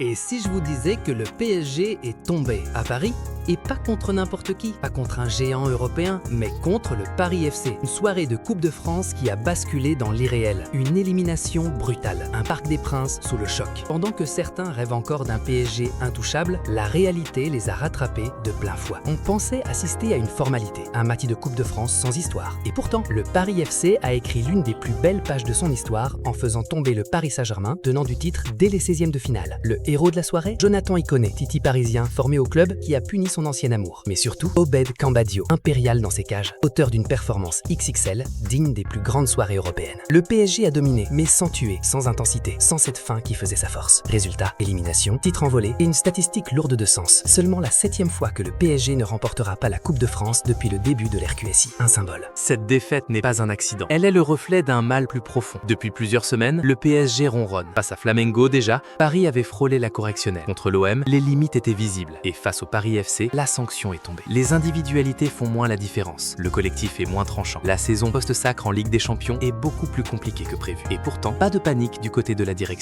Et si je vous disais que le PSG est tombé à Paris? Et pas contre n'importe qui, pas contre un géant européen, mais contre le Paris FC. Une soirée de Coupe de France qui a basculé dans l'irréel. Une élimination brutale. Un Parc des Princes sous le choc. Pendant que certains rêvent encore d'un PSG intouchable, la réalité les a rattrapés de plein fouet. On pensait assister à une formalité, un match de Coupe de France sans histoire. Et pourtant, le Paris FC a écrit l'une des plus belles pages de son histoire en faisant tomber le Paris Saint-Germain, tenant du titre dès les 16e de finale. Le héros de la soirée, Jonathan Iconé, Titi parisien formé au club qui a puni son ancien amour. Mais surtout, Obed Cambadio, impérial dans ses cages, auteur d'une performance XXL digne des plus grandes soirées européennes. Le PSG a dominé, mais sans tuer, sans intensité, sans cette fin qui faisait sa force. Résultat, élimination, titre envolé et une statistique lourde de sens. Seulement la 7e fois que le PSG ne remportera pas la Coupe de France depuis le début de l'RQSI. Un symbole. Cette défaite n'est pas un accident. Elle est le reflet d'un mal plus profond. Depuis plusieurs semaines, le PSG ronronne. Face à Flamengo déjà, Paris avait frôlé la correctionnelle. Contre l'OM, les limites étaient visibles. Et face au Paris FC, la sanction est tombée. Les individualités font moins la différence. Le collectif est moins tranchant. La saison post-sacre en Ligue des Champions est beaucoup plus compliquée que prévu. Et pourtant, pas de panique du côté de la direction.